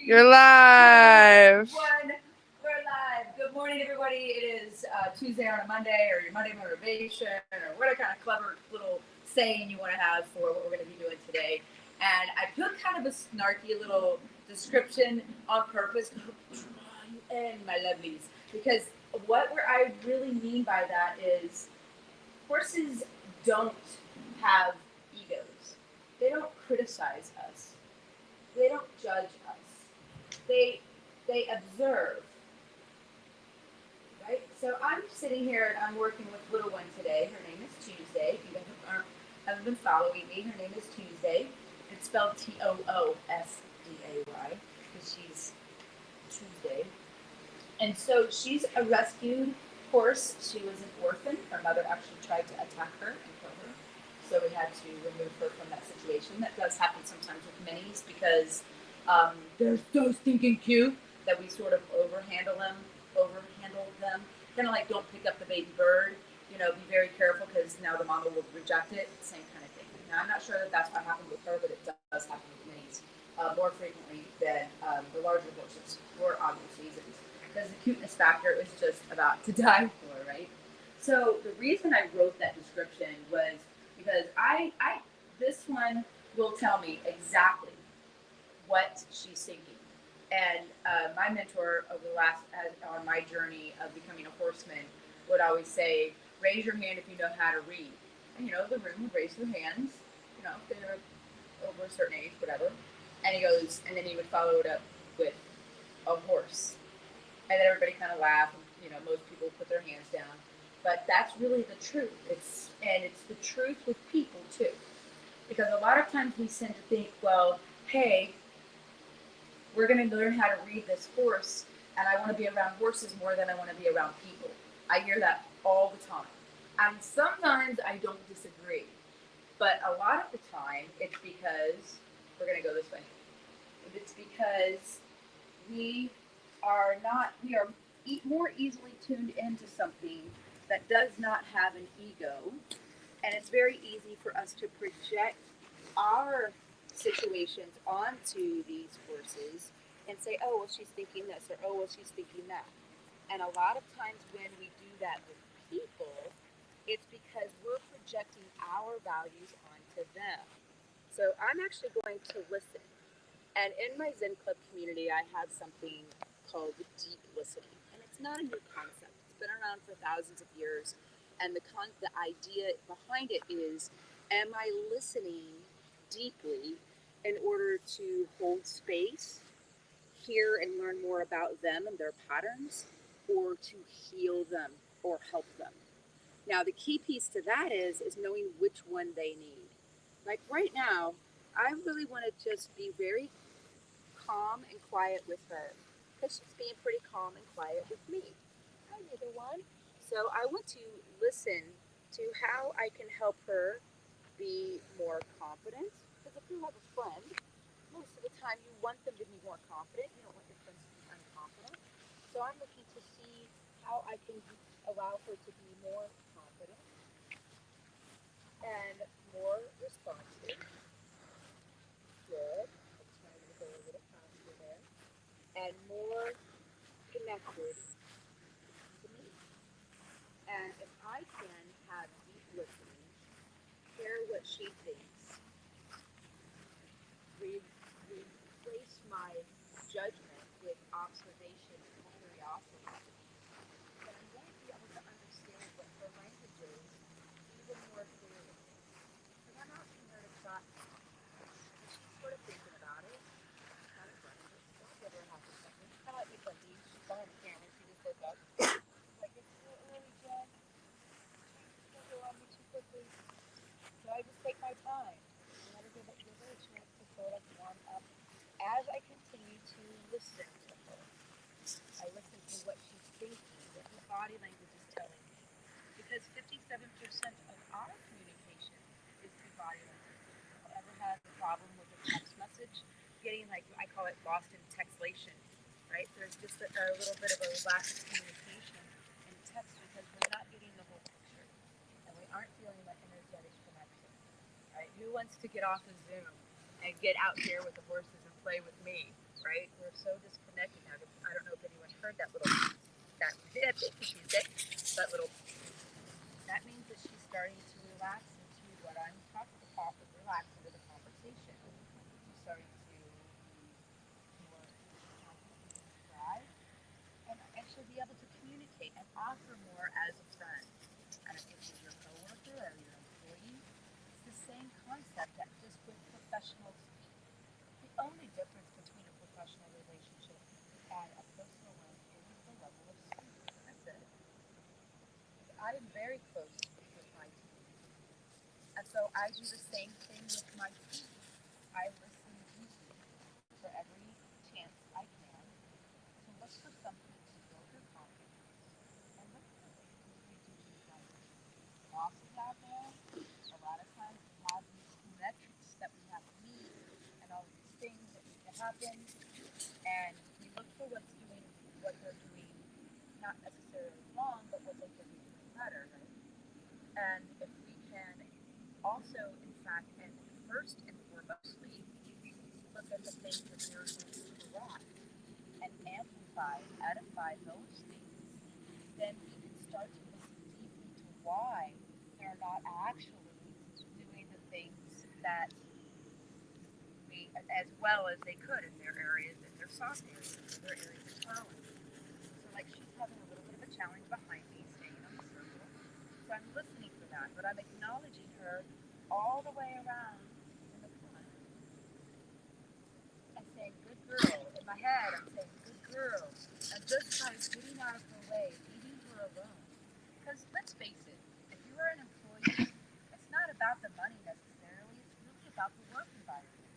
You're live. One, we're live. Good morning, everybody. It is Tuesday on a Monday, or your Monday motivation, or what a kind of clever little saying you want to have for what we're going to be doing today. And I put kind of a snarky little description on purpose, and my lovelies, because what I really mean by that is horses don't have egos. They don't criticize us. They don't judge us. They observe, right? So I'm sitting here and I'm working with little one today. Her name is ToosDay. If you guys haven't been following me, her name is ToosDay. It's spelled Toosday because she's Tuesday. And so she's a rescued horse. She was an orphan. Her mother actually tried to attack her and kill her. So we had to remove her from that situation. That does happen sometimes with minis because they're so stinking cute that we sort of overhandle them. Kind of like don't pick up the baby bird. You know, be very careful because now the mama will reject it. Same kind of thing. Now I'm not sure that that's what happened with her, but it does happen with minis more frequently than the larger horses, for obvious reasons. Because the cuteness factor is just about to die for, right? So the reason I wrote that description was because this one will tell me exactly what she's thinking. And my mentor over the last on my journey of becoming a horseman would always say, "Raise your hand if you know how to read." And you know, the room would raise their hands. You know, if they're over a certain age, whatever. And he goes, and then he would follow it up with a horse, and then everybody kind of laughed. And, you know, most people put their hands down, but that's really the truth. It's the truth with people too, because a lot of times we tend to think, well, hey, we're going to learn how to read this horse, and I want to be around horses more than I want to be around people. I hear that all the time, and sometimes I don't disagree, but a lot of the time it's because we're going to go this way. It's because we we are more easily tuned into something that does not have an ego, and it's very easy for us to project our situations onto these horses and say, oh, well, she's thinking this, or oh, well, she's thinking that. And a lot of times when we do that with people, it's because we're projecting our values onto them. So I'm actually going to listen. And in my Zen Club community, I have something called deep listening. And it's not a new concept. It's been around for thousands of years. And the idea behind it is, am I listening deeply in order to hold space, hear and learn more about them and their patterns, or to heal them or help them? Now, the key piece to that is knowing which one they need. Like right now, I really want to just be very calm and quiet with her because she's being pretty calm and quiet with me. Hi, neither one. So I want to listen to how I can help her be more confident. Because if you have a friend, most of the time you want them to be more confident. You don't want your friends to be unconfident. So I'm looking to see how I can allow her to be more confident and more responsive. Good. I'm trying to go a little faster there. And more connected to me. And if I can have deep listening, hear what she thinks, replace my judgment with observation and curiosity, then I'm going to be able to understand what her language is even more clearly. Because I'm asking her to chat with me. And she's sort of thinking about it. She's kind of running it. So I'll give her half a second. Kind of like my buddy. She's behind the camera. She just woke up. She's like, it's too early, Jen. Don't go on me too quickly. So I just take my time and let her give her a chance to sort of warm up as I continue to listen to her. I listen to what she's thinking, what her body language is telling me. Because 57% of our communication is through body language. If you ever had a problem with a text message, getting like, I call it lost in textlation, right? There's just a little bit of a lack of communication in text because we're not getting the whole picture and we aren't feeling that energetic connection, right? Who wants to get off of Zoom and get out here with the horses and play with me? right? We're so disconnected now. I don't know if anyone heard that little that I think it's ToosDay, that little that means that she's starting to relax into what I'm talking about, relax into the conversation. She's starting to be more confident in stride, and she'll be able to communicate and offer more as a friend. And if she's your coworker or your employee, it's the same concept that just with professionals. The only difference between a professional relationship and a personal one is the level of service. That's it. I am very close with my team. And so I do the same thing with my team. I listen deeply for every chance I can to look for something to build their confidence and look for things we do like bosses out there. A lot of times we have these metrics that we have to meet and all these things that need to happen. And we look for what they're doing, not necessarily wrong, but what they could be doing better, right? And if we can also, in fact, and first and foremostly, look at the things that they're doing correct and amplify, edify those things, then we can start to listen deeply to why they're not actually doing the things that we, as well as they could in their areas, in their soft areas, in their areas of talent. So, like, she's having a little bit of a challenge behind me, staying on the circle. So I'm listening for that, but I'm acknowledging her all the way around in the front and saying, "Good girl." In my head, I'm saying, "Good girl." And just by getting out of her way, leaving her alone. Because let's face it, if you are an employee, it's not about the money necessarily. It's really about the work environment.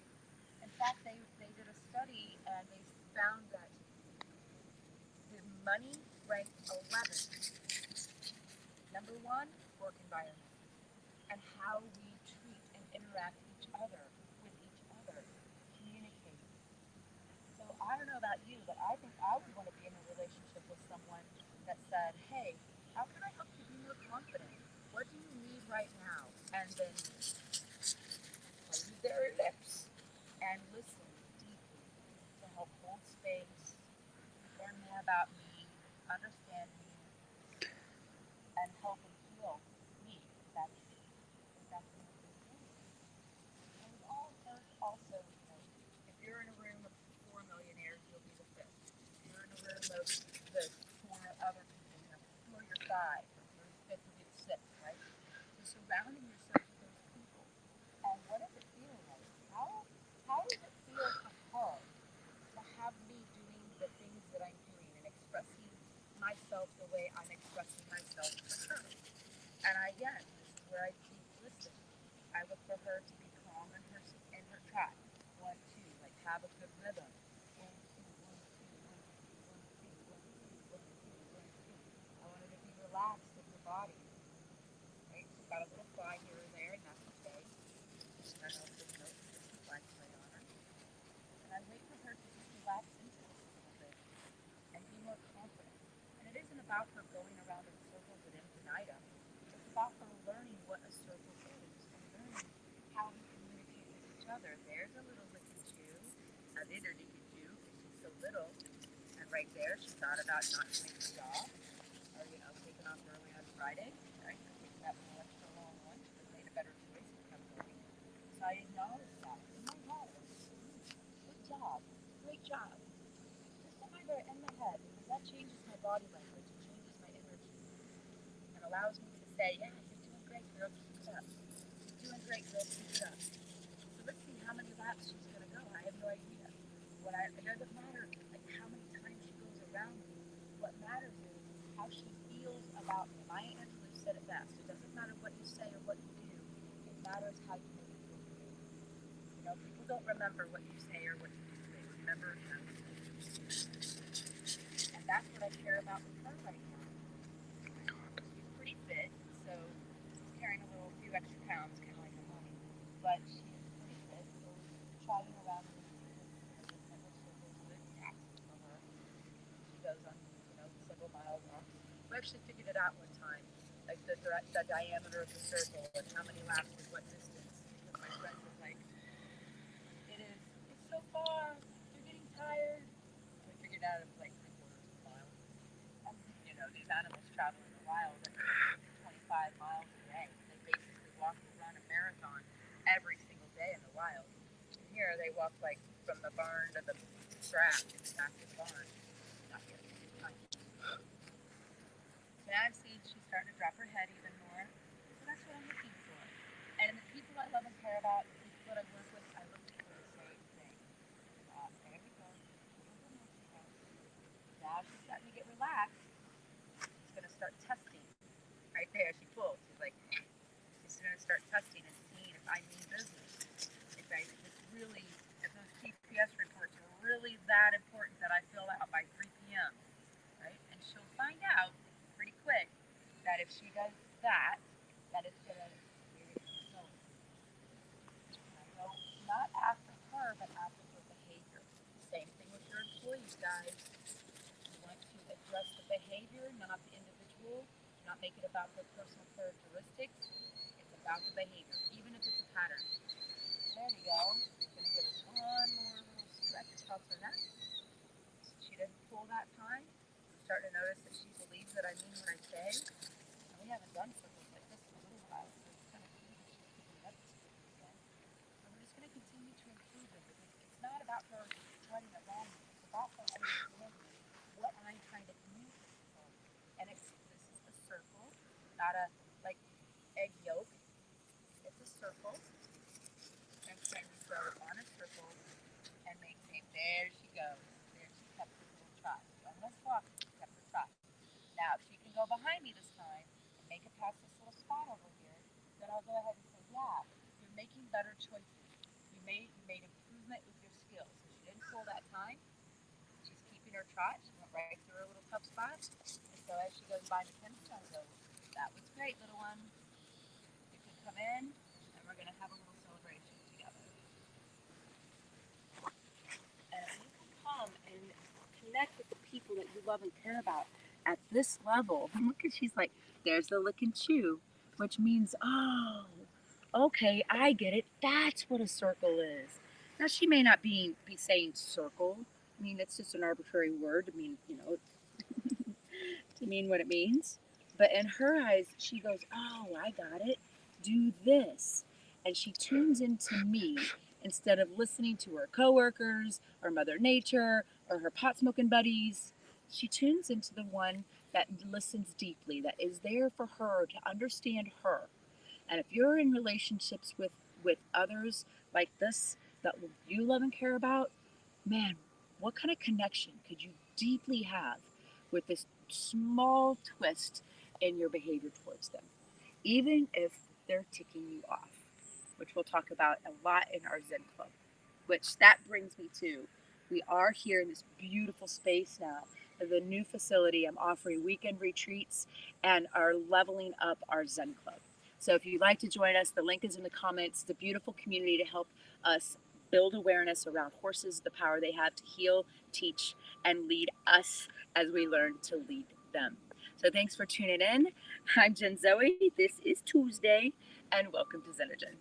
In fact, they did a study and they found that the money ranked 11th. Number one, work environment, and how we treat and interact with each other, communicating. So I don't know about you, but I think I would want to be in a relationship with someone that said, "Hey, how can I help you be more confident? What do you need right now?" And then read their lips and listen deeply to help hold space, learn more about me, understand me, and help and heal me. That's important. And we've all heard also, if you're in a room of four millionaires, you'll be the fifth. If you're in a room of the four other people, who are your five? You're the fifth, you'll be the sixth, right? So surrounding yourself with those people. And what does it feel like? How does it feel for her to have me doing the things that I'm doing and expressing myself the way I'm expressing myself for her? And again, this is where I keep listening. I look for her to be calm in her track. 1, 2, like have a good rhythm. 1, 2, 1, 2, 1, 2, 1, 2, 1, 2, 1, 2. I want her to be relaxed in her body. Right? She's got a little fly here or there, and that's okay. I don't know if this note is just fly play on her. And I wait for her to just relax into this a little bit and be more confident. And it isn't about her going around in circles at infinitum. It's about her learning what a circle is and learning how we communicate with each other. There's a little licky Jew, a little licky Jew, because she's so little. And right there, she thought about not doing her job, or taking off early on Friday, right? Taking that little extra long lunch, but made a better choice and kept going. So I acknowledge that in my head. Good job, great job. Just in my head, because that changes my body language, it changes my energy, and allows me to say, "Yeah, you're doing great, girl. Keep it up. You're doing great, girl. Keep it up." So let's see how many laps she's gonna go. I have no idea. It doesn't matter like how many times she goes around me. What matters is how she feels about me. Maya Angelou said it best. It doesn't matter what you say or what you do. It matters how you make people feel. People don't remember what you say or what you do. They remember how you make them feel. And that's what I care about with her right now. She's pretty fit, so she's carrying few extra pounds, kind of like her mommy. But she's pretty fit, so trotting around in the circles is a task for her. She goes on, several miles off. We actually figured it out one time, like the diameter of the circle and how many laps with what distance. Because my friend was like, it's so far, you're getting tired. these animals travel in the wild at 25 miles a day. They basically walk and run a marathon every single day in the wild. And here they walk like from the barn to the track in the back of the barn. Not here. Now I see she's starting to drop her head even more. So that's what I'm looking for. And the people I love and care about, the people that I work with, I look for the same thing. There we go. Now she's starting to get relaxed. She's going to start testing. Right there, she pulls. She's like, she's going to start testing and seeing if I mean business. If it's really, if those GPS reports are really that important that I fill out by 3 p.m. Right? And she'll find out pretty quick that if she does that, that it's going to result. And I go not after her, but after her behavior. Same thing with your employees, guys. You want to address the behavior, not the individual. Not make it about their personal characteristics. It's about the behavior, even if it's a pattern. There we go. She's going to give us one more little stretch across her neck. She didn't pull that time. I'm starting to notice that she believes that I mean what I say. And we haven't done circles like this in a little while, so it's kind of cool that she's picking up the skills again. So we're just going to continue to improve them because it's not about her trying to wrong me. It's about her understanding what I'm trying to communicate to her. And this is the circle, not a like egg yolk. It's a circle. And can you go on a circle and maintain? There she goes. There she kept her little trot. She almost lost it. She kept her trot. Now, if she can go behind me this time and make it past this little spot over here, then I'll go ahead and say, yeah, you're making better choices. You made improvement with your skills. So she didn't pull that time. She's keeping her trot. She went right through her little tough spot. And so as she goes by Mackenzie, I'll go, that was great, little one. You can come in, and we're going to have a little celebration together. And if you can come and connect with the people that you love and care about at this level, look at she's like, there's the lick and chew, which means, oh, okay, I get it. That's what a circle is. Now she may not be saying circle. I mean, it's just an arbitrary word. I mean, to mean what it means. But in her eyes, she goes, oh, I got it. Do this. And she tunes into me instead of listening to her coworkers or Mother Nature or her pot smoking buddies. She tunes into the one that listens deeply, that is there for her to understand her. And if you're in relationships with others like this that you love and care about, man, what kind of connection could you deeply have with this small twist in your behavior towards them, even if they're ticking you off, which we'll talk about a lot in our Zen Club. Which that brings me to, we are here in this beautiful space now. The new facility, I'm offering weekend retreats and are leveling up our Zen Club. So if you'd like to join us, the link is in the comments. It's a beautiful community to help us build awareness around horses, the power they have to heal, teach, and lead us as we learn to lead them. So thanks for tuning in. I'm Jen Zoe. This is ToosDay, and welcome to Xenogen.